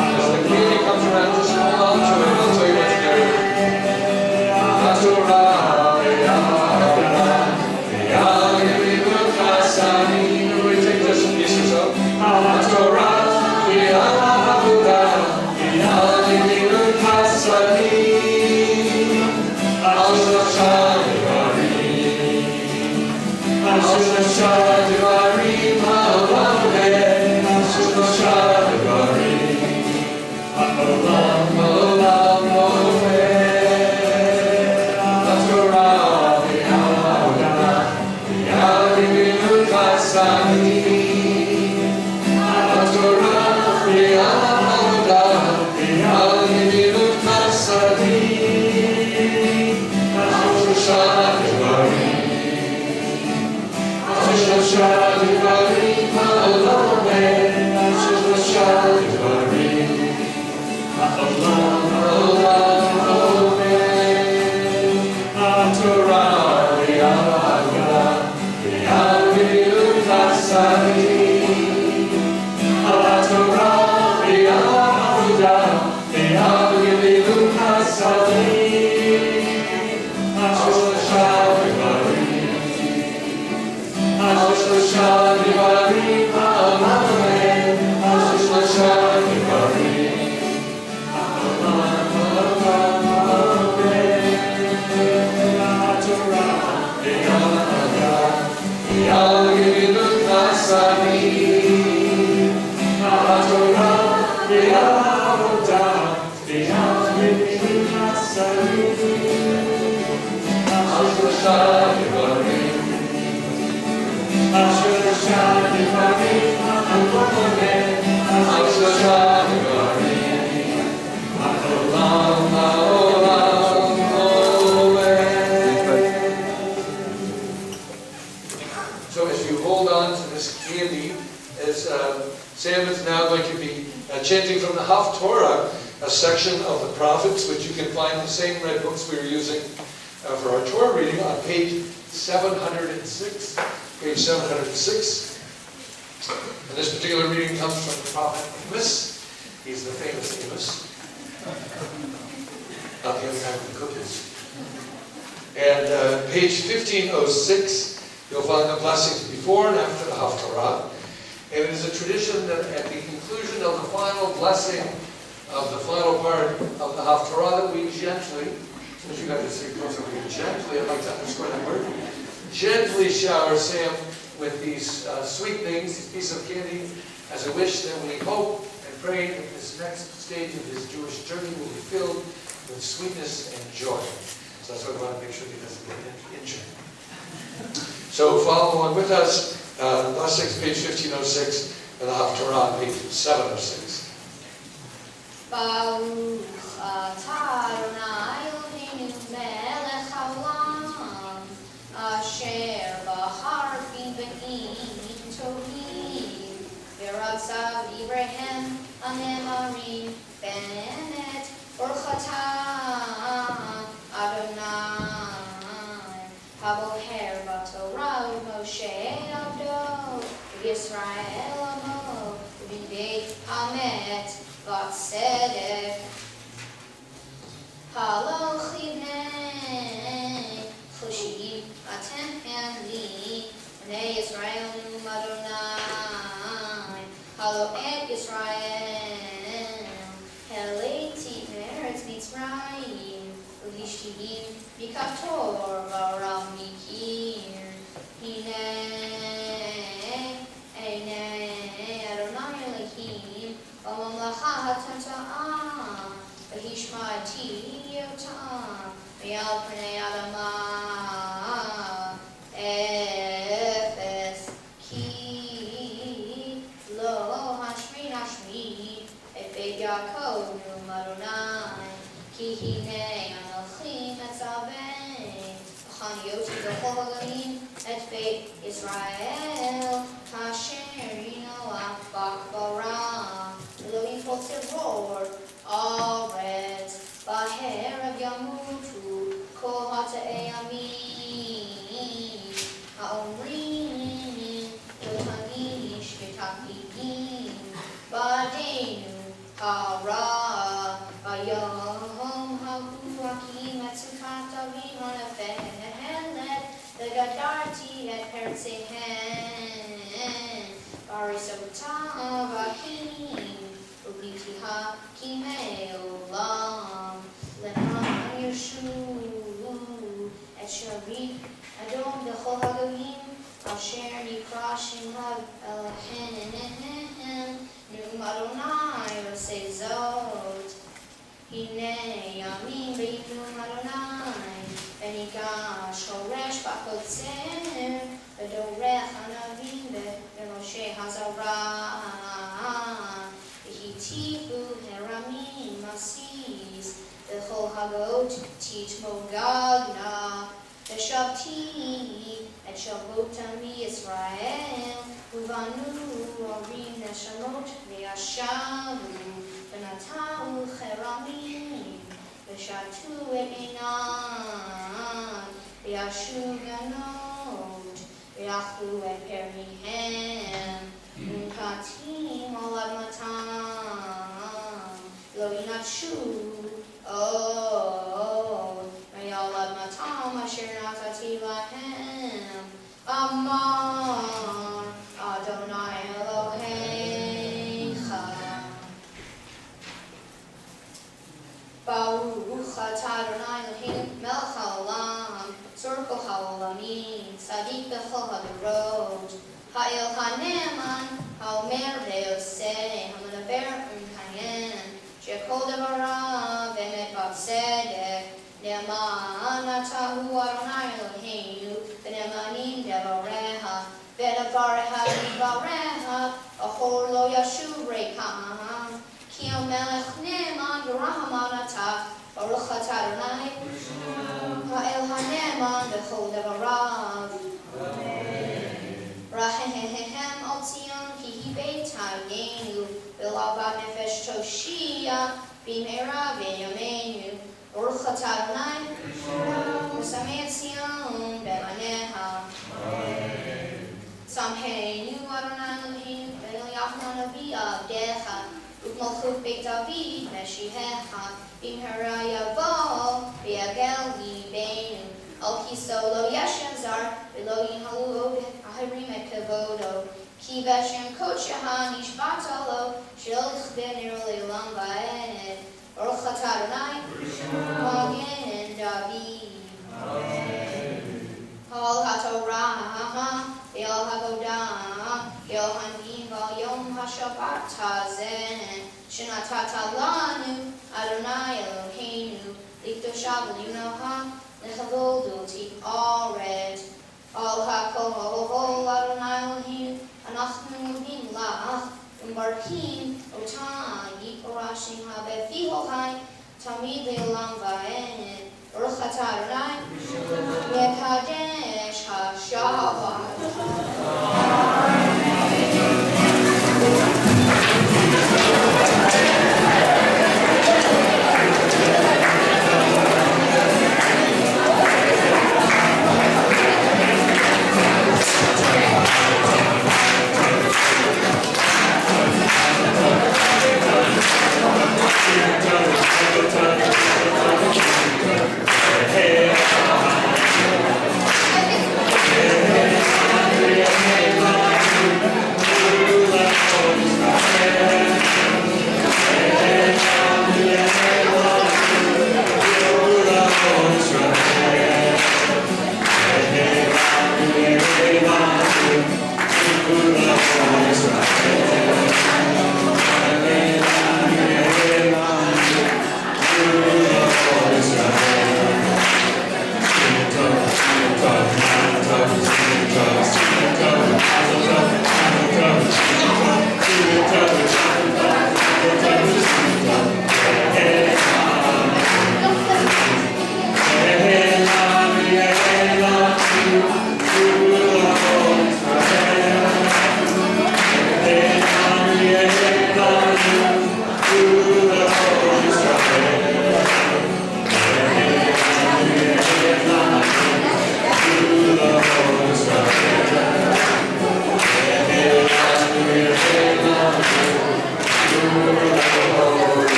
As the candy comes around, just hold on to it. I'll tell you what to do. So as you hold on to this candy, as Sam is now going to be chanting from the Haftorah, a section of the prophets, which you can find in the same red books we were using for our Torah reading on page 706. Page 706. And this particular reading comes from the prophet Amos. He's the famous Amos. Not the other guy with the cookies. And page 1506. You'll find the blessings before and after the Haftarah. And it is a tradition that at the conclusion of the final blessing of the final part of the Haftarah that we gently, since you got to see closer, we gently, I'd like to underscore that word, gently shower Sam with these sweet things, these pieces of candy, as a wish that we hope and pray that this next stage of his Jewish journey will be filled with sweetness and joy. So that's why we want to make sure he doesn't get injured. So follow along with us, blessings, page 1506, and the Haftarah, page 706. Baruch atah Adonai Eloheinu melech haolam, asher bahar fi b'nim tovim, v'ratzav Abraham anemarim benet orchatam Adonai. Haboher b'Torah Moshe Abdo Yisrael Amo B'Beit Hamet V'Tzedek Halal Chivnei Choshim Atem Hanli B'nei Yisrael Num Adonai Halal Et Yisrael Heleiti Meretz Mitzrayim V'Lishtihim Mikator Varam Mikir Hinei Adonai Elohim V'Mamlacha HaTata'ah V'Hishmati Yotam V'Yal Pnei Adama Efes Ki Lo Hashmi Et Beit Yaakov Num Adonai Ki Hinei Anochim Etzavein V'Chaniyoti B'Chol Hagalim Et Beit Yisrael Kasher Yinoach B'Akbarah Elohim Potzevor Aretz B'Herav Yamutu Kol Hata'ei Amin Ha'omrim Yotanish V'Takidim B'Adeinu Hara V'Yom Haku Matsukat Avim Onefehet V'Gadarti Et Pertzehen Barisotav Akim U'Bitiha Kimei Olam Le'an Yeshua David, Adon Bechol HaGoyim, Asher Nikra Shemhav Elohehem, Num Adonai Yosef Zot. Hine Yamim B'Num Adonai, V'nigash Horesh B'Kotzer, V'dorech Hanavim V'Moshe Hazarah, V'hitifu Heramim Masis, V'chol Hagot Titmo Gagna, V'shavti Et Shavotam Yisrael, Uvanu Orim Neshamot V'yashavu, V'natau Cheramim, V'shatu Et Einan, V'yashu Ganot, V'yachlu Et Perihem, V'katim Olad Matam, Lo Yinatshu, V'yolad Matam Asher Natati Lahem, Amar Adonai Elohecha. Baruch atah Adonai Eloheinu melech haolam, tzorko haolamim, tzadik b'chol hadorot, ha'el ha'ne'eman, ha'omer ve'oseh, ha'medaber u'mekayem, she'kol devarav emet v'tzedek, ne'eman atahu Adonai Eloheinu, v'ne'emanim devareha, v'devareha divareha, achor lo yashuv reikam, Ki Melech Ne'eman v'Rahman atah, Baruch atah Adonai, ha'el ha'ne'eman b'chol devarav. Rahehem al Tzion, ki hi beit ha'yenu, v'lavat nefesh toshia, b'meira v'yameinu. Baruch atah Adonai, v'samei Tzion b'maneha. Samheinu Adonai Eloheinu, v'yachna navi avdecha. Malchut Beit David, Meshihecha, Bimhara Yavo, V'yagel Yibeinu, Al Kiso Lo Yeshem Zar, V'lo Yinhalu Ahirim Et Kavodo, Ki Veshem Kodsheha Nishbata Lo, Shel Yichber Nero Le'olam Va'ed, Baruch atah Adonai, Magen David. Al HaTorah, V'al HaGodah, V'al Hanvim V'al Yom HaShabbat Hazeh, Shenatata Lanu, Adonai Eloheinu, Likdoshav L'Yunoha, Lechavod U'Ti Aret, Al HaKol Adonai Eloheinu, Anachnu Mubim Lach, Umbarkim, Otan, Yikorashim HaBefi Hochai, Tamid Le'olam Va'ed, Baruch atah Adonai, Mekadesh HaShabbat.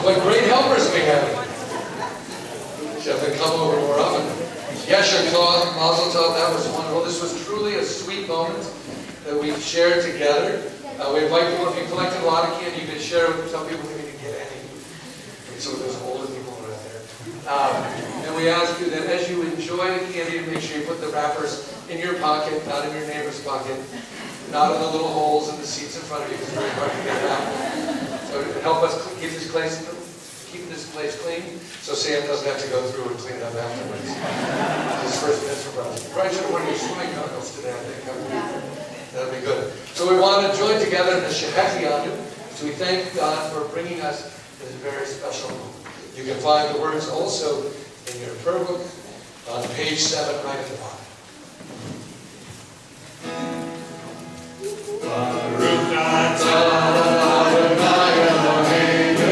What great helpers we have. Chef and Mazel tov, that was wonderful. This was truly a sweet moment that we shared together. We invite people, if you collected a lot of candy, you can share it with some people who didn't get any. So there's older people right there. And we ask you that as you enjoy the candy, to make sure you put the wrappers in your pocket, not in your neighbor's pocket, not in the little holes in the seats in front of you, because it's very hard to get out. So help us keep this place clean, so Sam doesn't have to go through and clean it up afterwards. His first Mitzvah. You probably should have worn your swimming goggles today, I think. That'll be good. So we want to join together in the Shehechianu. So we thank God for bringing us this very special moment. You can find the words also in your prayer book on page 7, right at the bottom. Baruch atah Adonai Eloheinu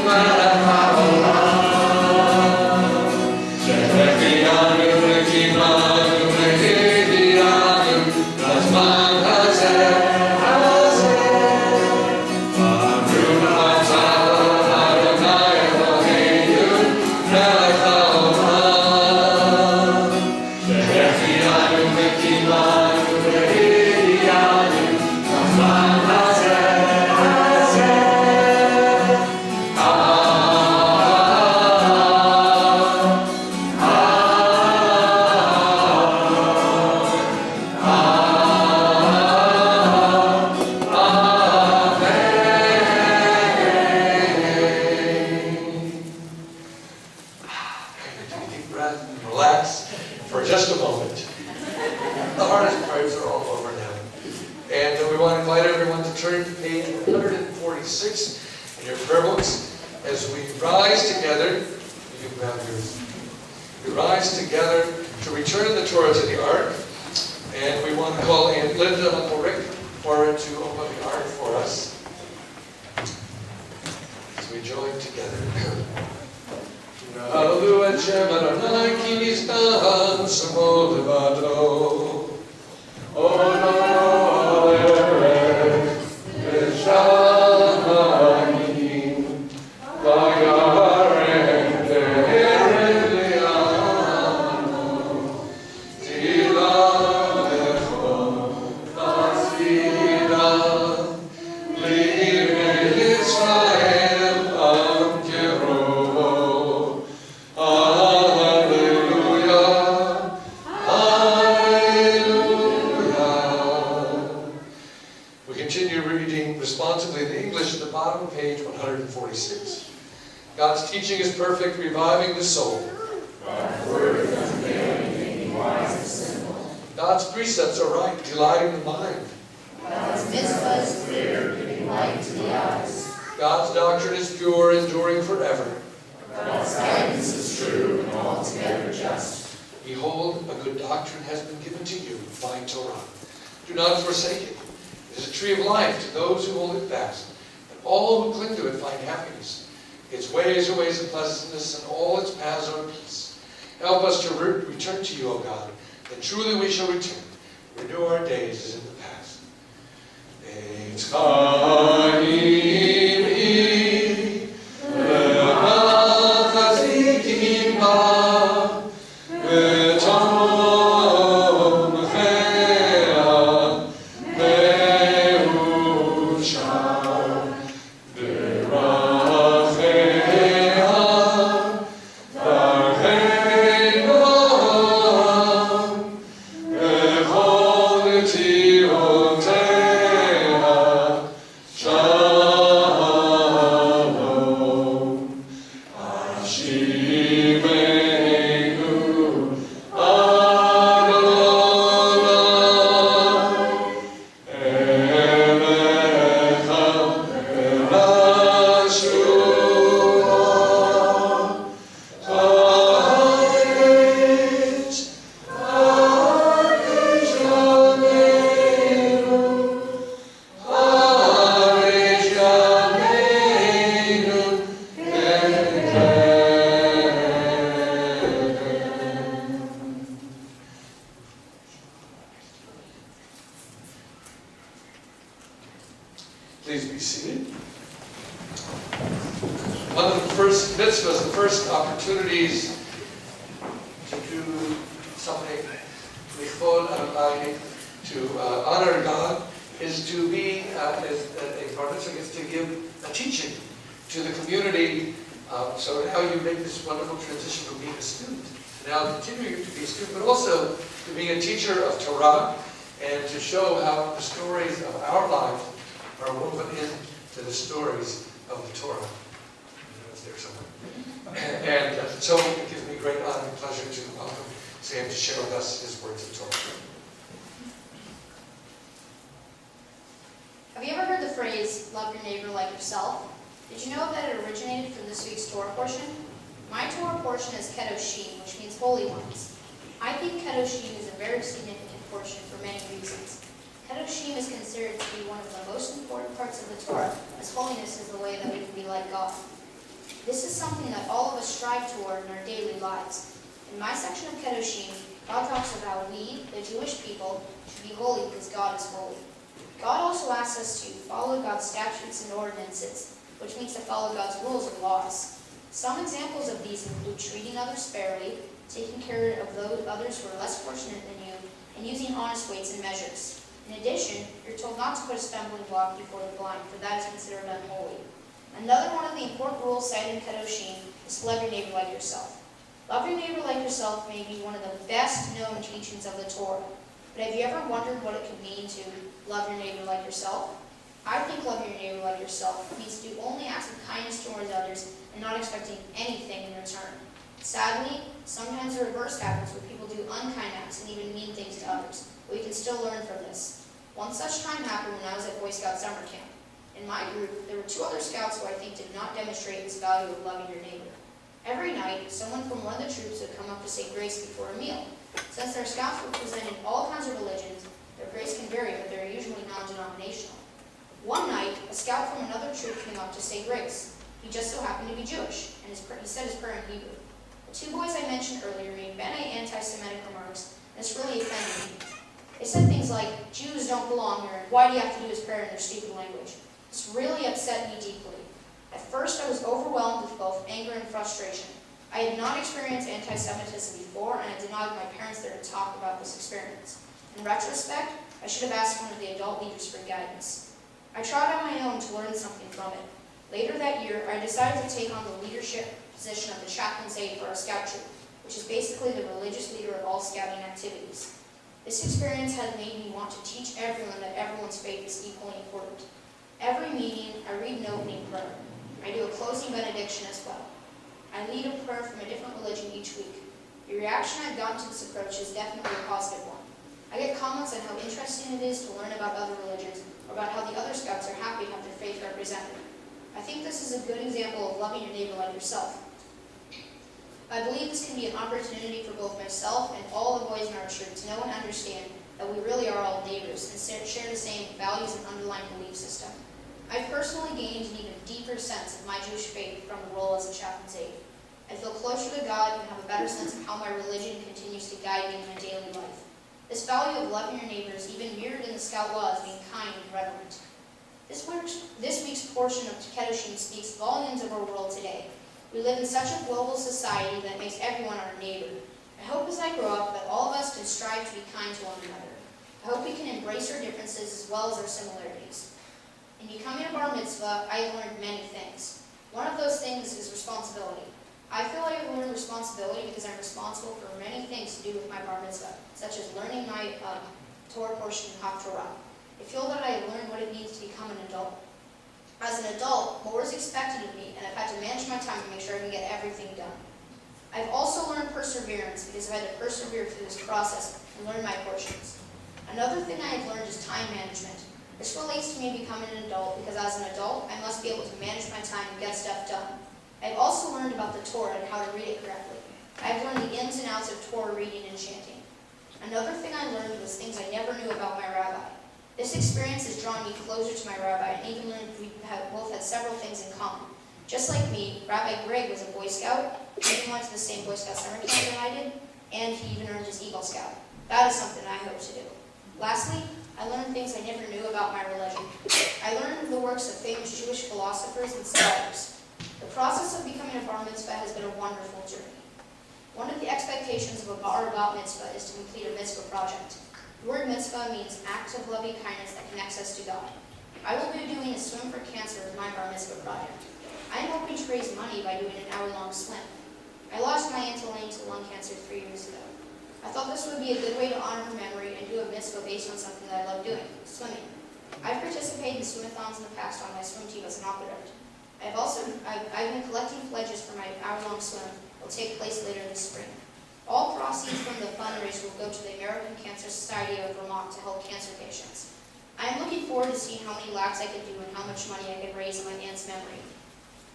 melech haolam, shehechianu v'kimanu v'hidyanu b'zman hazeh. Baruch atah Adonai Eloheinu melech haolam, shehechianu v'kimanu v'hidyanu b'zman hazeh. Relax for just a moment. The hardest parts are all over now. And we want to invite everyone to turn to page 146 in your prayer books as we rise together. You can grab yours. We rise together to return the Torah to the Ark. And we want to call Aunt Linda and Uncle Rick forward to open the Ark for us. As we join together. Alu et Shem Adonai ki nizdan samo levado. Ono aleret v'shamayim v'yarem te'eret li'ano tiladecho tasvira li'irei Yisrael am kerovo. Hallelujah, hallelujah. We continue reading responsibly in English at the bottom of page 146. God's teaching is perfect, reviving the soul. God's word is unfailing, making wise the simple. God's precepts are right, delighting the mind. God's mitzvah is clear, giving light to the eyes. God's doctrine is pure, enduring forever. God's guidance is true and altogether just. Behold, a good doctrine has been given to you by Torah. Do not forsake it. It is a tree of life to those who hold it fast, and all who cling to it find happiness. Its ways are ways of pleasantness, and all its paths are peace. Help us to return to you, O God, and truly we shall return. Renew our days as in the past. Eitz Chaim le'achazikim ba, v'tom che'ah me'ushar, v'rache'ah v'archei noam, v'chol tzioteha shalom. Hashivenu Adonai Elecha Elashua Ha'aretz Ha'aretz Yameinu Ha'aretz Yameinu Please be seated. One of the first mitzvahs, the first opportunities to do something, to honor God, is to be, as a bar mitzvah gets to give a teaching to the community. So now you make this wonderful transition from being a student to now continuing to be a student, but also to be a teacher of Torah and to show how the stories of our lives are woven into the stories of the Torah. It's there somewhere. And so it gives me great honor and pleasure to welcome Sam to share with us his words of Torah. Have you ever heard the phrase, love your neighbor like yourself? Did you know that it originated from this week's Torah portion? My Torah portion is Kedoshim, which means holy ones. I think Kedoshim is a very significant portion for many reasons. Kedoshim is considered to be one of the most important parts of the Torah, as holiness is the way that we can be like God. This is something that all of us strive toward in our daily lives. In my section of Kedoshim, God talks about we, the Jewish people, should be holy because God is holy. God also asks us to follow God's statutes and ordinances, which means to follow God's rules and laws. Some examples of these include treating others fairly, taking care of those others who are less fortunate than you, and using honest weights and measures. In addition, you're told not to put a stumbling block before the blind, for that is considered unholy. Another one of the important rules cited in Kedoshim is to love your neighbor like yourself. Love your neighbor like yourself may be one of the best known teachings of the Torah. But have you ever wondered what it could mean to love your neighbor like yourself? I think love your neighbor like yourself means to do only acts of kindness towards others and not expecting anything in return. Sadly, sometimes the reverse happens where people do unkind acts and even mean things to others, but we can still learn from this. One such time happened when I was at Boy Scout summer camp. In my group, there were 2 other scouts who I think did not demonstrate this value of loving your neighbor. Every night, someone from one of the troops would come up to say grace before a meal. Since their scouts represented all kinds of religions, their grace can vary, but they're usually non-denominational. One night, a scout from another troop came up to say grace. He just so happened to be Jewish, and he said his prayer in Hebrew. The 2 boys I mentioned earlier made many anti-Semitic remarks, and this really offended me. They said things like, Jews don't belong here, and why do you have to do his prayer in their stupid language? This really upset me deeply. At first, I was overwhelmed with both anger and frustration. I had not experienced anti-Semitism before, and I did not have my parents there to talk about this experience. In retrospect, I should have asked one of the adult leaders for guidance. I tried on my own to learn something from it. Later that year, I decided to take on the leadership position of the chaplain's aide for our scout troop, which is basically the religious leader of all scouting activities. This experience has made me want to teach everyone that everyone's faith is equally important. Every meeting, I read an opening prayer. I do a closing benediction as well. I lead a prayer from a different religion each week. The reaction I've gotten to this approach is definitely a positive one. I get comments on how interesting it is to learn about other religions, or about how the other scouts are happy to have their faith represented. I think this is a good example of loving your neighbor like yourself. I believe this can be an opportunity for both myself and all the boys in our troop to know and understand that we really are all neighbors and share the same values and underlying belief system. I've personally gained an even deeper sense of my Jewish faith from the role as a chaplain's aide. I feel closer to God and have a better sense of how my religion continues to guide me in my daily life. This value of loving your neighbor is even mirrored in the Scout law as being kind and reverent. This week's portion of Kedoshim speaks volumes of our world today. We live in such a global society that makes everyone our neighbor. I hope as I grow up that all of us can strive to be kind to one another. I hope we can embrace our differences as well as our similarities. In becoming a bar mitzvah, I have learned many things. One of those things is responsibility. I feel I have learned responsibility because I'm responsible for many things to do with my bar mitzvah, such as learning my Torah portion in Haftorah. I feel that I have learned what it means to become an adult. As an adult, more is expected of me, and I've had to manage my time to make sure I can get everything done. I've also learned perseverance because I've had to persevere through this process and learn my portions. Another thing I have learned is time management. This relates to me becoming an adult because as an adult, I must be able to manage my time and get stuff done. I've also learned about the Torah and how to read it correctly. I've learned the ins and outs of Torah reading and chanting. Another thing I learned was things I never knew about my rabbi. This experience has drawn me closer to my rabbi and even learned we both had several things in common. Just like me, Rabbi Greg was a Boy Scout, he even went to the same Boy Scout summer camp that I did, and he even earned his Eagle Scout. That is something I hope to do. Lastly, I learned things I never knew about my religion. I learned the works of famous Jewish philosophers and scholars. The process of becoming a bar mitzvah has been a wonderful journey. One of the expectations of a bar or bat mitzvah is to complete a mitzvah project. The word mitzvah means act of loving kindness that connects us to God. I will be doing a swim for cancer as my bar mitzvah project. I am hoping to raise money by doing an hour-long swim. I lost my Aunt Elaine to lung cancer 3 years ago. I thought this would be a good way to honor her memory and do a mitzvah based on something that I love doing, swimming. I've participated in swimathons in the past on my swim team as an operative. I've been collecting pledges for my hour-long swim that will take place later this spring. All proceeds from the fundraiser will go to the American Cancer Society of Vermont to help cancer patients. I am looking forward to seeing how many laps I can do and how much money I can raise in my aunt's memory.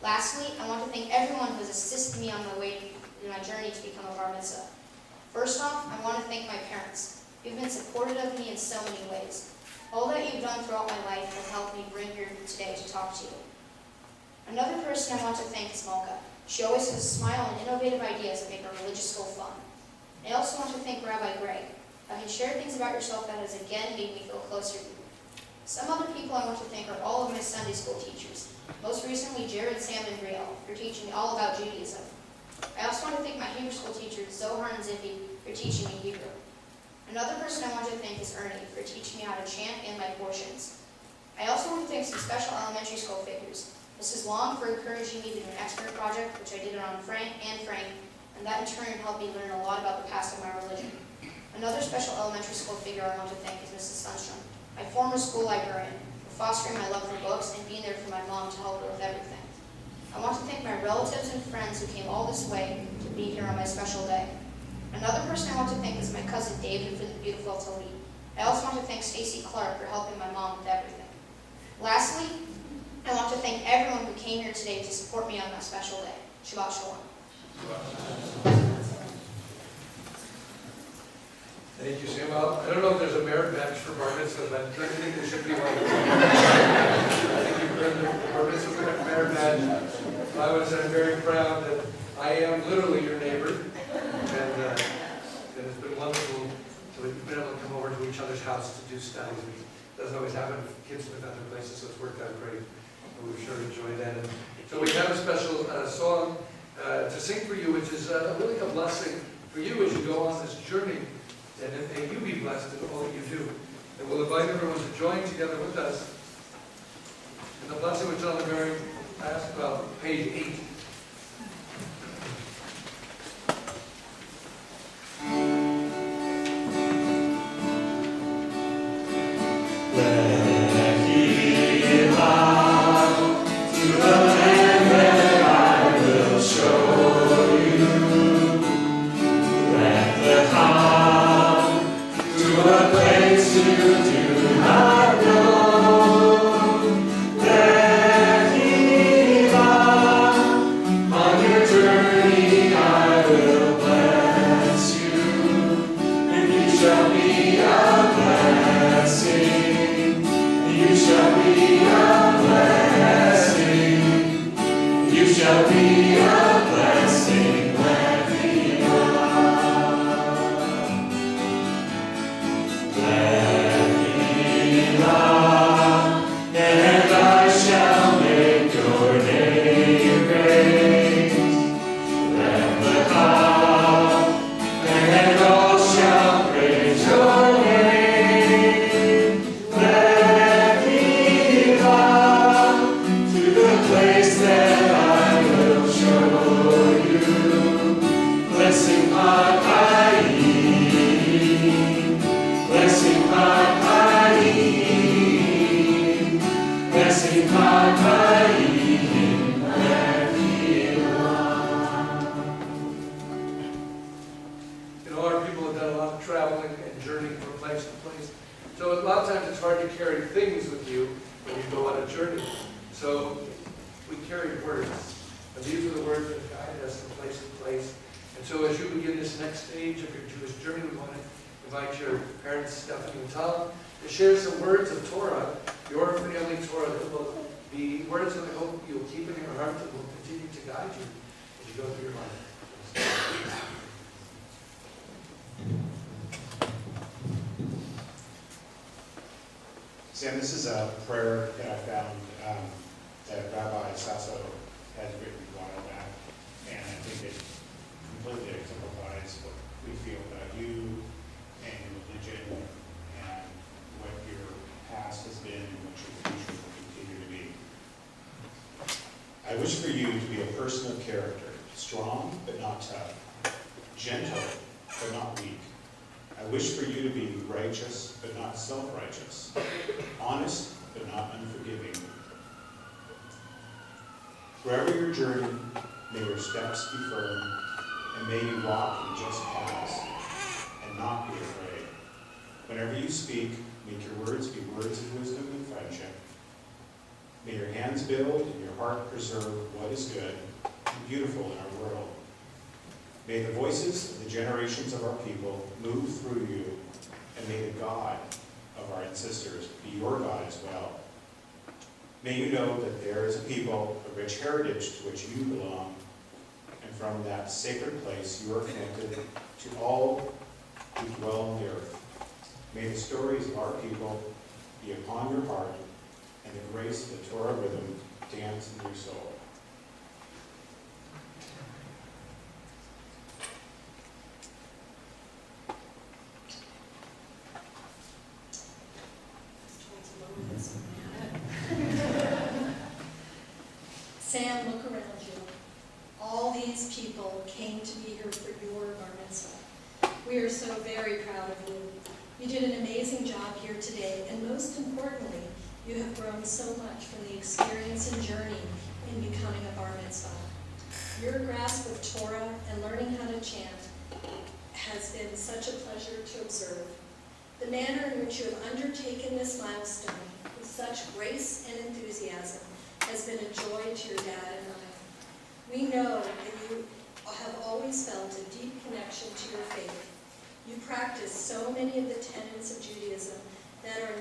Lastly, I want to thank everyone who has assisted me on my way in my journey to become a bar mitzvah. First off, I want to thank my parents. You've been supportive of me in so many ways. All that you've done throughout my life has helped me bring here today to talk to you. Another person I want to thank is Malka. She always has a smile and innovative ideas that make our religious school fun. I also want to thank Rabbi Greg. Having shared things about yourself that has again made me feel closer to you. Some other people I want to thank are all of my Sunday school teachers. Most recently, Jared, Sam, and Brielle for teaching me all about Judaism. I also want to thank my Hebrew school teachers, Zohar and Zippy, for teaching me Hebrew. Another person I want to thank is Ernie for teaching me how to chant and my portions. I also want to thank some special elementary school figures. Mrs. Long for encouraging me to do an expert project, which I did on Frank, and that in turn helped me learn a lot about the past of my religion. Another special elementary school figure I want to thank is Mrs. Sundstrom, my former school librarian, for fostering my love for books and being there for my mom to help her with everything. I want to thank my relatives and friends who came all this way to be here on my special day. Another person I want to thank is my cousin David for the beautiful Talib. I also want to thank Stacy Clark for helping my mom with everything. Lastly, I want to thank everyone who came here today to support me on my special day. Shabbat Shalom. Thank you, Sam. Well, I don't know if there's a merit badge for bar mitzvah, but I think there should be one. I think you've earned the bar mitzvah merit badge. I'm very proud that I am literally your neighbor, and it's been wonderful to have been able to come over to each other's house to do studies. It doesn't always happen with kids from other places, so it's worked out great. And we've sure enjoyed that. And so we have a special song to sing for you, which is really a blessing for you as you go on this journey. And may you be blessed in all that you do. And we'll invite everyone to join together with us in the blessing which is on the very last, page 8. Sam, this is a prayer that I found that Rabbi Sasso has written a while back, and I think it completely exemplifies represents what we feel about you and your religion and what your past has been and what your future will continue to be. I wish for you to be a person of character, strong but not tough, gentle but not weak. I wish for you to be righteous but not self-righteous, honest but not unforgiving. Wherever your journey, may your steps be firm, and may you walk in just paths and not be afraid. Whenever you speak, make your words be words of wisdom and friendship. May your hands build and your heart preserve what is good and beautiful in our world. May the voices of the generations of our people move through you, and may the God of our ancestors be your God as well. May you know that there is a people, a rich heritage to which you belong, and from that sacred place you are connected to all who dwell on the earth. May the stories of our people be upon your heart, and the grace of the Torah rhythm dance in your soul. Sam, look around you. All these people came to be here for your bar mitzvah. We are so very proud of you. You did an amazing job here today, and most importantly, you have grown so much from the experience and journey in becoming a bar mitzvah. Your grasp of Torah and learning how to chant has been such a pleasure to observe. The manner in which you have undertaken this milestone with such grace and enthusiasm has been a joy to your dad and I. We know that you have always felt a deep connection to your faith. You practice so many of the tenets of Judaism that are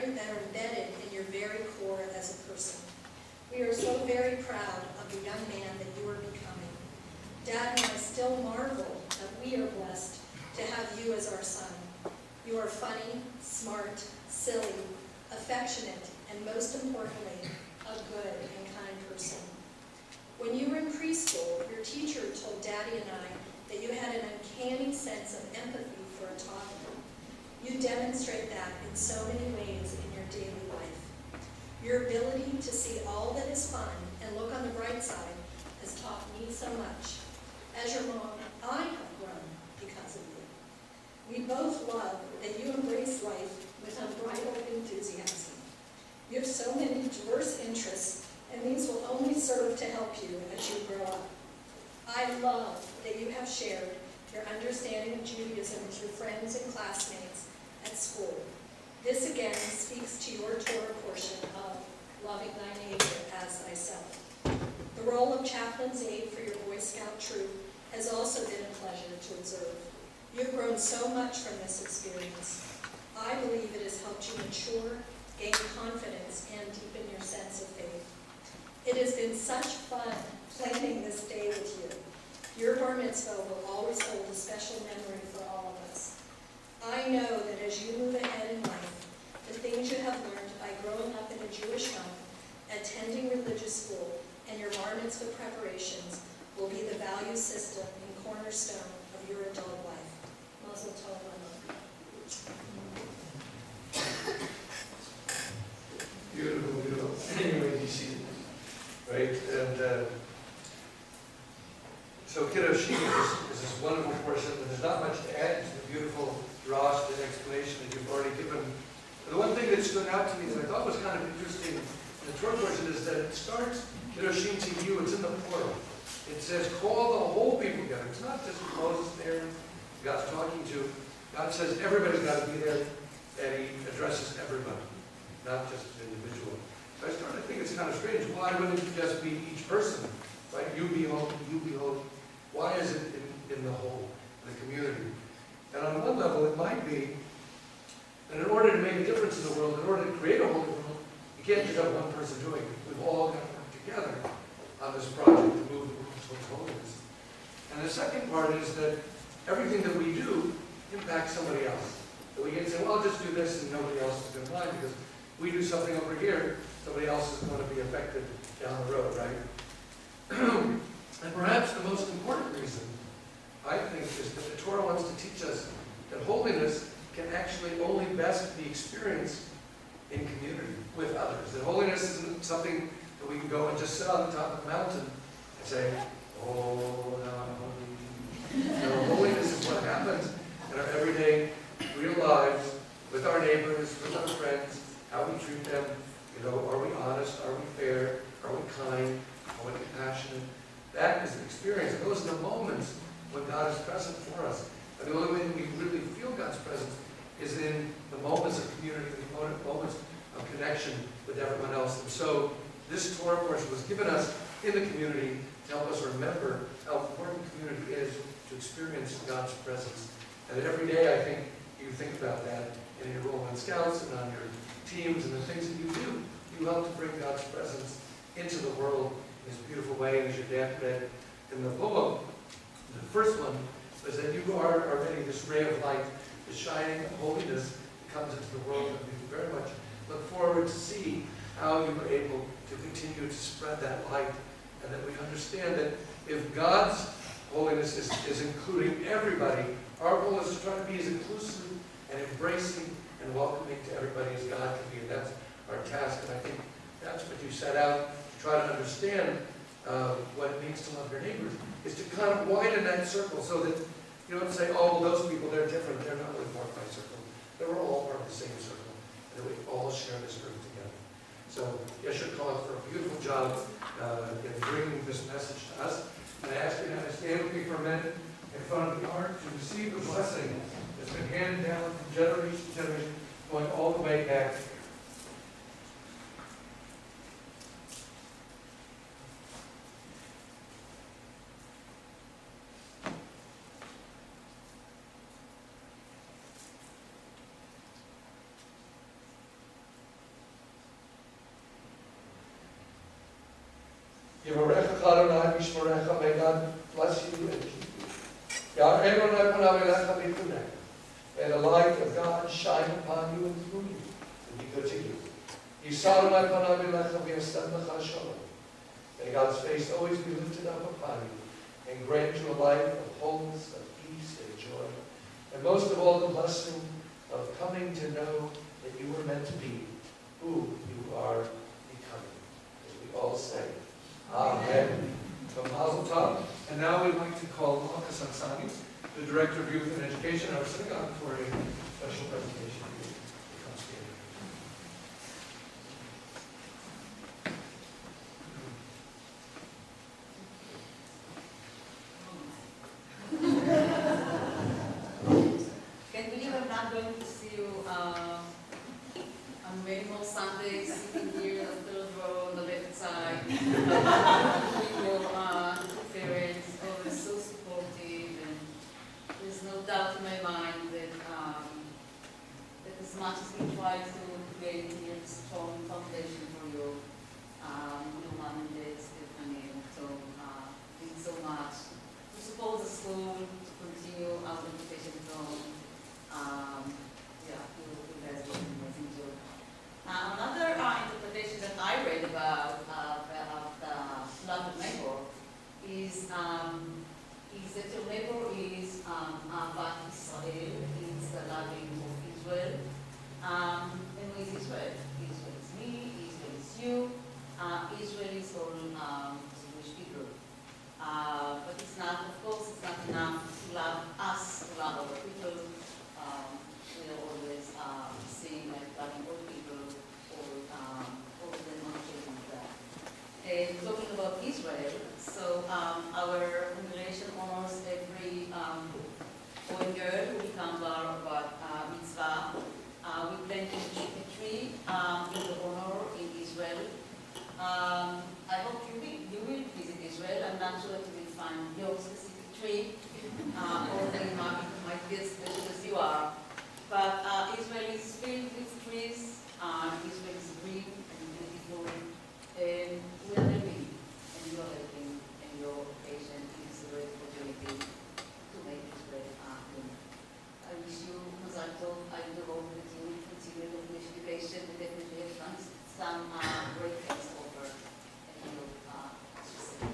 embedded in your very core as a person. We are so very proud of the young man that you are becoming. Dad and I still marvel that we are blessed to have you as our son. You are funny, smart, silly, affectionate, and most importantly, a good and kind person. When you were in preschool, your teacher told Daddy and I that you had an uncanny sense of empathy for a toddler. You demonstrate that in so many ways in your daily life. Your ability to see all that is fun and look on the bright side has taught me so much. As your mom, I have grown because of you. We both love that you embrace life with unbridled enthusiasm. You have so many diverse interests, and these will only serve to help you as you grow up. I love that you have shared your understanding of Judaism with your friends and classmates at school. This again speaks to your Torah portion of loving thy neighbor as thyself. The role of chaplain's aide for your Boy Scout troop has also been a pleasure to observe. You've grown so much from this experience. I believe it has helped you mature, gain confidence, and deepen your sense of faith. It has been such fun planning this day with you. Your bar mitzvah will always hold a special memory for all of us. I know that as you move ahead in life, the things you have learned by growing up in a Jewish home, attending religious school, and your bar mitzvah preparations will be the value system and cornerstone of your adult life. Mazel tov, my love. Beautiful, beautiful. Anyway, you see, right? And so Kiddushim is this wonderful portion, and there's not much to add to the beautiful drash and explanation that you've already given. But the one thing that stood out to me that I thought was kind of interesting in the Torah portion is that it starts Kiddushim to you, it's in the plural. It says, call the whole people together. It's not just Moses and Aaron God's talking to. God says everybody's got to be there, and he addresses everybody, not just an individual. So I started to think it's kind of strange. Why wouldn't it just be each person? Right? You be holy, you be holy. Why is it in the whole, in the community? And on one level, it might be that in order to make a difference in the world, in order to create a holy world, you can't just have one person doing it. We've all got to work together on this project to move the world towards holiness. And the second part is that everything that we do impacts somebody else. So we can say, well, I'll just do this and nobody else is going to mind because we do something over here, somebody else is going to be affected down the road, right? And perhaps the most important reason, I think, is that Torah wants to teach us that holiness can actually only best be experienced in community with others. That holiness isn't something that we can go and just sit on the top of the mountain and say, oh, now I'm holy. No, holiness is what happens in our everyday real lives with our neighbors, with our friends, how we treat them. Are we honest? Are we fair? Are we kind? Are we compassionate? That is an experience. And those are the moments when God is present for us. And the only way that we really feel God's presence is in the moments of community, the moments of connection with everyone else. And so this Torah portion was given us in the community to help us remember how important community is to experience God's presence. And every day, I think, you think about that in your role in Scouts and on your teams and the things that you do. You help to bring God's presence into the world in this beautiful way. And as your dad read in the poem, the first one was that you are already this ray of light, the shining holiness that comes into the world. And we very much look forward to see how you were able to continue to spread that light, and that we understand that if God's holiness is including everybody, our goal is to try to be as inclusive and embracing and welcoming to everybody as God can be, and that's our task. And I think that's what you set out to try to understand what it means to love your neighbors, is to kind of widen that circle so that you don't say, oh, well, those people, they're different, they're not really part of my circle. They were all part of the same circle, and we all share this earth together. So Yeshua called for a beautiful job in bringing this message to us. And I ask you now to stand with me for a minute in front of the ark to receive the blessing that's been handed down from generation to generation, going all the way back. Yivarecha Adonai v'yishmerecha, may God bless you and keep you. Ya'er Adonai panav elecha v'yichunecha. May the light of God shine upon you and through you, and be good to you. Yisar Adonai panav elecha v'yasem lecha shalom. May God's face always be lifted up upon you, and grant you a life of wholeness, of peace, and joy. And most of all, the blessing of coming to know that you were meant to be who you are becoming. As we all say, Amen. So Mazel Tov. And now we'd like to call Malka Sansani, the Director of Youth and Education, our synagogue, for a special presentation. Come stand. Can't believe I'm not going to see you on many more Sundays, sitting here in the third row on the left side. Your parents, always so supportive, and there's no doubt in my mind that as much as we try to create here a strong foundation for you, your mom and dad, Stephanie and Tom, did so much to support the school, to continue our education from. You guys did an amazing job. Another interpretation that I read about the love of neighbor is that your neighbor is Ahavat Israel, is the loving of Israel. And who is Israel? Israel is me, Israel is you, Israel is all Jewish people. But it's not, of course, it's not enough to love us, to love other people. We are always seeing like loving all people, all of them are children of God. And talking about Israel, so our congregation honors every boy and girl who become our mitzvah. We plan to keep a tree in the honor in Israel. I hope you will visit Israel. I'm not sure if you will find your specific tree, or they might be as special as you are. But Israel is filled with trees, Israel is green and beautiful, and we are helping, and you are helping, and your patient is a great opportunity to make Israel green. I wish you Mazal Tov. I do hope that you will continue your education and definitely have some great things over and you succeed.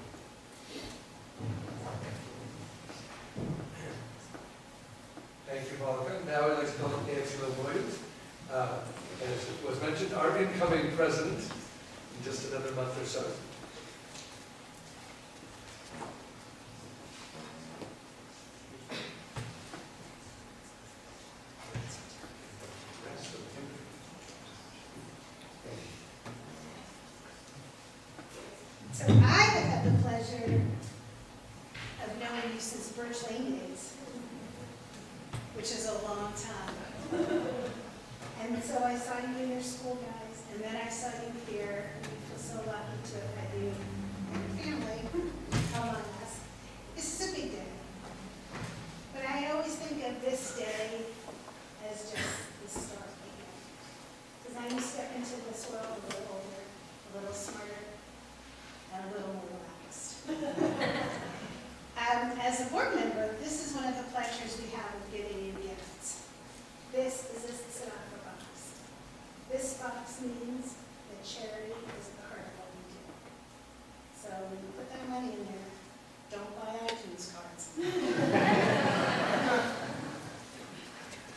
Thank you, Monica. Now I'd like to call up Nancy Williams. As it was mentioned, our incoming president in just another month or so. So I have had the pleasure of knowing you since Birch Lane days, which is a long time. And so I saw you in your school, guys, and then I saw you here, and I feel so lucky to have had you and your family among us. This is a big day. But I always think of this day as just the start again. Because I step into this world a little older, a little smarter, and a little more relaxed. As a board member, this is one of the pleasures we have of giving you gifts. This is a tzedakah box. This box means that charity is the heart of what we do. So when you put that money in there, don't buy iTunes cards.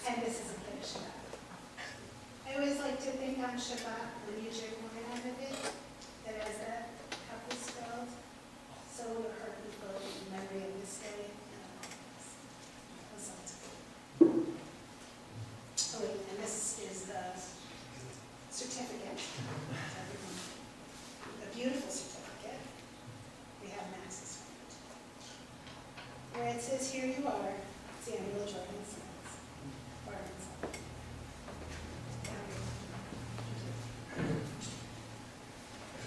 And this is a good Shabbat. I always like to think on Shabbat, when you drink wine out of it, that as that cup is filled, so will your heart be filled in memory of this day and of all of us. That's all it's good. Oh wait, and this is the certificate. The beautiful certificate. We have Max's from it. Where it says, "Here you are, Samuel Jordan Simmons." Barnes.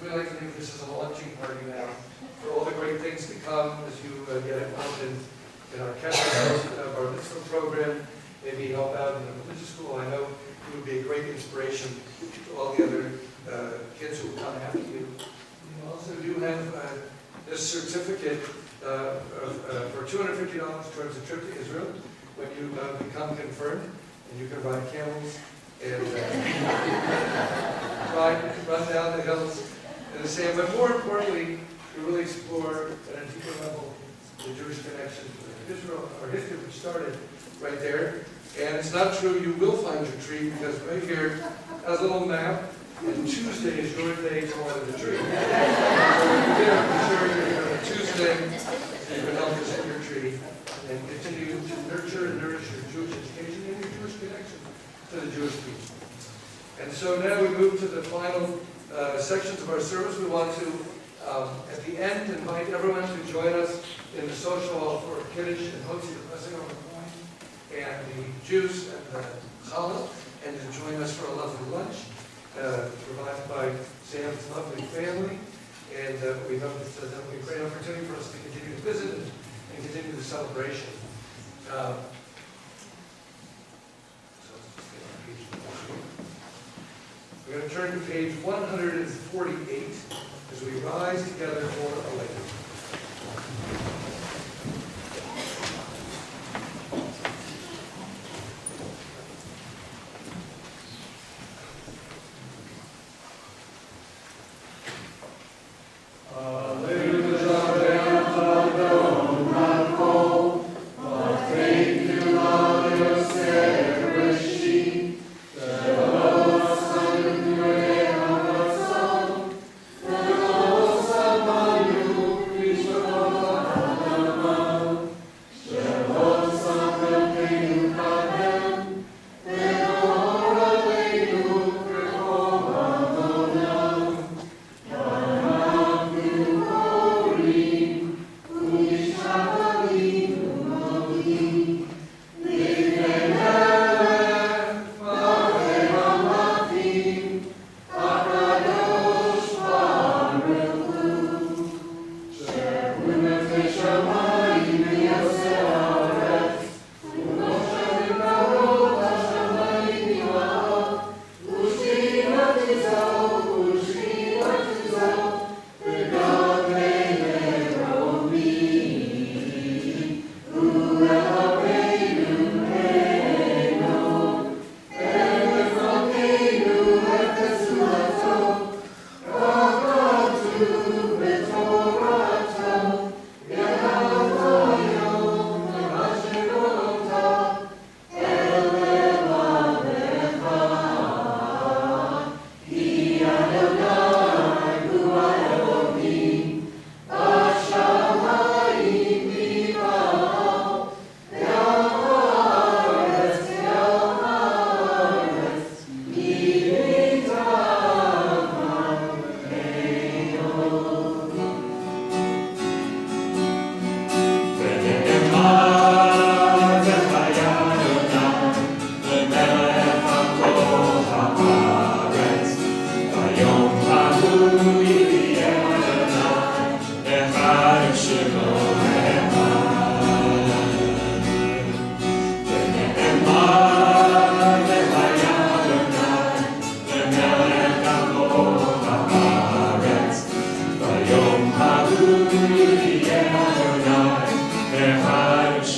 We like to think this is a launching party now for all the great things to come as you get involved in our catechized our Mitzvah program, maybe help out in the religious school. I know you would be a great inspiration to all the other kids who will come after you. You also do have this certificate for $250 towards a trip to Israel when you become confirmed, and you can ride camels and run down the hills and the same. But more importantly, you really explore at a deeper level the Jewish connection to Israel, our history, which started right there. And it's not true, you will find your tree, because right here has a little map, and Tuesday is your day to water the tree. So if you're there, I'm sure you're here on Tuesday, you can help us in your tree and continue to nurture and nourish your Jewish education and your Jewish connection to the Jewish people. And so now we move to the final sections of our service. We want to, at the end, invite everyone to join us in the social hall for Kiddush and Hotzi, the blessing over the wine, and the juice and the challah, and to join us for a lovely lunch provided by Sam's lovely family. And we hope that will be a great opportunity for us to continue to visit and continue the celebration. We're going to turn to page 148 as we rise together for a later. Manu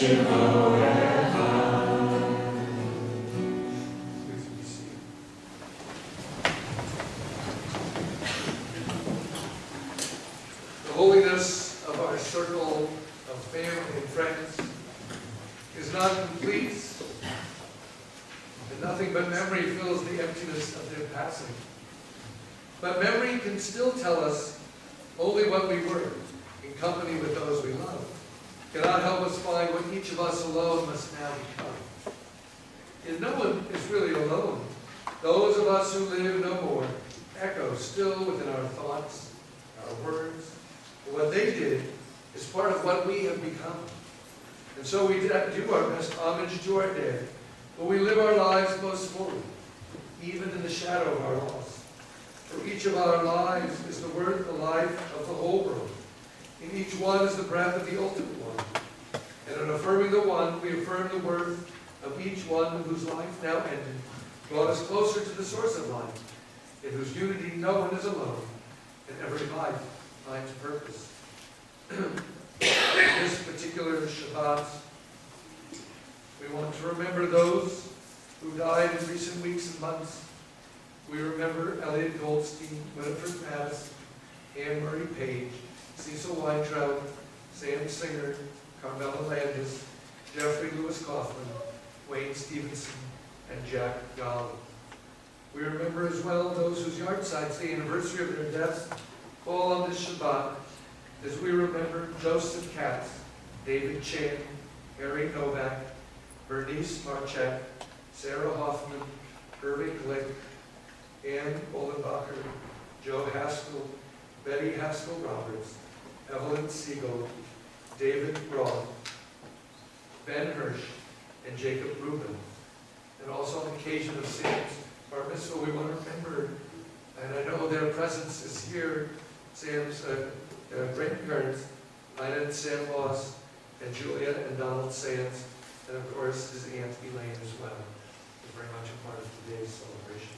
Please be seated. The holiness of our circle of family and friends is not complete, and nothing but memory fills the emptiness of their passing. But memory can still tell us only what we were in company with those we love. Cannot help us find what each of us alone must now become. And no one is really alone. Those of us who live no more echo still within our thoughts, our words. What they did is part of what we have become. And so we do our best homage to our dead, but we live our lives most fully, even in the shadow of our loss. For each of our lives is the worth, the life of the whole world. In each one is the breath of the ultimate one. And in affirming the one, we affirm the worth of each one whose life now ended, brought us closer to the source of life, in whose unity no one is alone, and every life finds purpose. This particular Shabbat, we want to remember those who died in recent weeks and months. We remember Elliot Goldstein, Winifred Mattis, Anne Marie Page, Cecil Weintraub, Sam Singer, Carmela Landis, Jeffrey Lewis Kaufman, Wayne Stevenson, and Jack Gall. We remember as well those whose yardsides, the anniversary of their deaths, fall on this Shabbat, as we remember Joseph Katz, David Chan, Harry Novak, Bernice Marchek, Sarah Hoffman, Irving Glick, Ann Bolenbacher, Joe Haskell, Betty Haskell Roberts, Evelyn Siegel, David Braun, Ben Hirsch, and Jacob Rubin. And also on occasion of Sam's bar mitzvah, we want to remember, and I know their presence is here, Sam's grandparents, Ina and Sam Moss, and Julia and Donald Sands, and of course his aunt Elaine as well, is very much a part of today's celebration.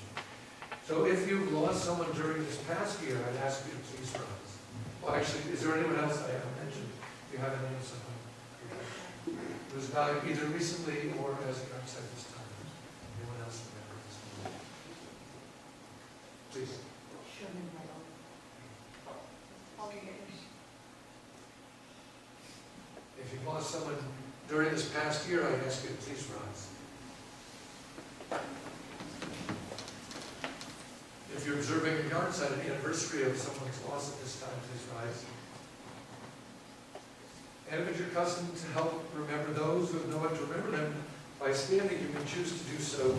So if you've lost someone during this past year, I'd ask you to please rise. Well, actually, is there anyone else I haven't mentioned? Do you have a name of someone who's died either recently or as a young at this time? Anyone else remember this moment? Please. If you've lost someone during this past year, I'd ask you to please rise. If you're observing a yard-side anniversary of someone's loss at this time, please rise. And if it's your custom to help remember those who have no one to remember them, by standing you may choose to do so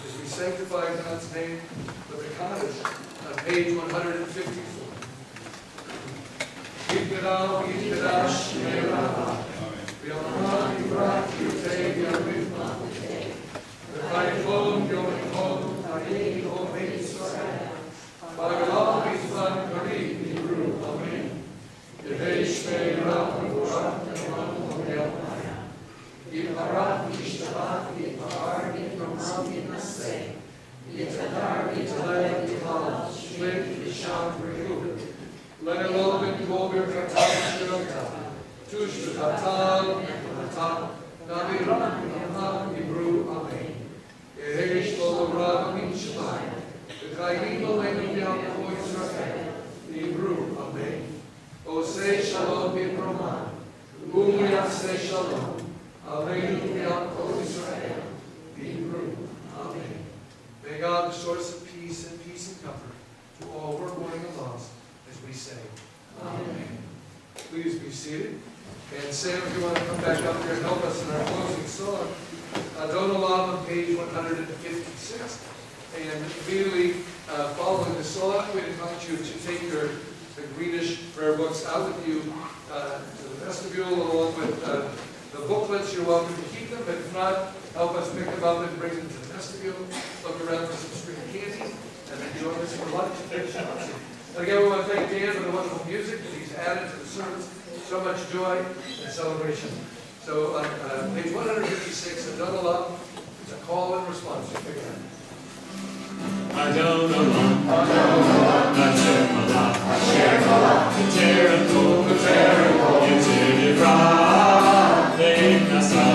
as we sanctify God's name with the cottage on page 154. Yikadal, Yikadash, Shmeirah, V'yomah, Yibrak, Yutei, Yamivma, V'chayifon, Yomikon, Hayei, Omei, Yisrael, V'agalam, Yizman, Karim, Yibru, Amen. Yehei, Shmeirah, Yibrak, Yamam, Omel, Yiparat, Yishtabat, Yipar, Yipamam, Yinaseh, Yitadar, Yitaleh, Yipal, Shlik, Yisham, Rehu, Lenelol, Ben Gober, Katam, Shirota, Tush, Katal, Katam, Naviran, Yamam, Yibru, Amen. Yehesh, Lolorah, Amin, Shemai, V'chayim, Olenu, Yam, Yisrael, Yibru, Amen. Oseh, Shalom, Yibroman, Umu, Yaseh, Shalom, Aleinu, Yam, Yisrael, Yibru, Amen. May God, the source of peace and comfort to all who are mourning a loss, as we say, Amen. Please be seated. And Sam, if you want to come back up here and help us in our closing song, Adon Olam on page 156. And immediately following the song, we invite you to take your the greenish prayer books out with you to the vestibule, along with the booklets. You're welcome to keep them, but if not, help us pick them up and bring them to the vestibule. Look around for some spring candy, and then join us for lunch. And again, we want to thank Dan for the wonderful music that he's added to the service. So much joy and celebration. So on page 156, Adon Olam, it's a call and response. Adon Olam, Hashem Olam, Hashem Olam, Yitzir Yitzir Yitzir Yitzir Yitzir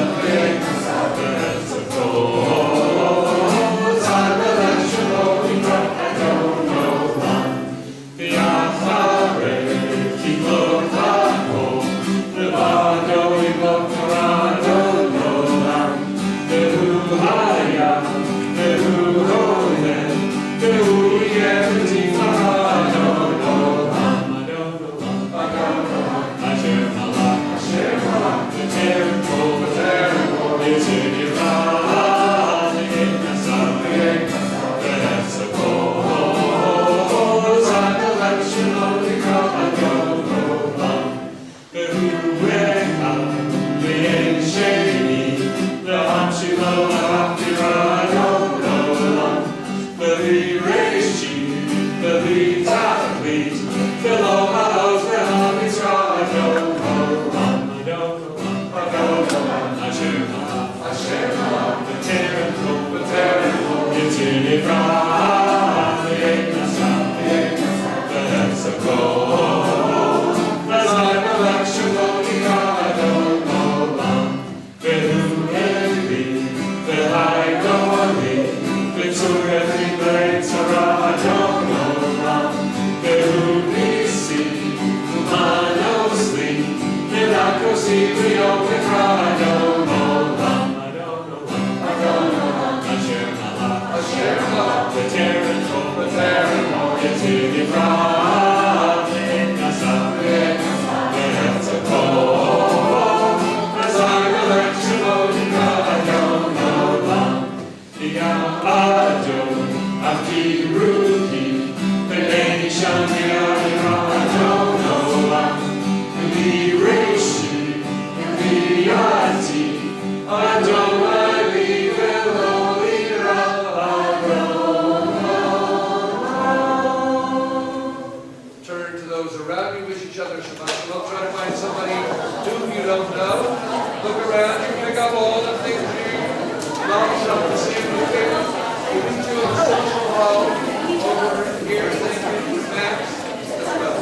up all the things you love, self-esteem, we can do a social hall over here. Thank you, Max, as well.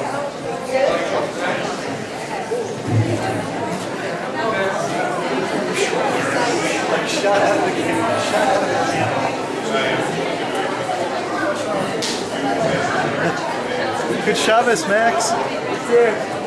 Good Shabbos, Max. Good.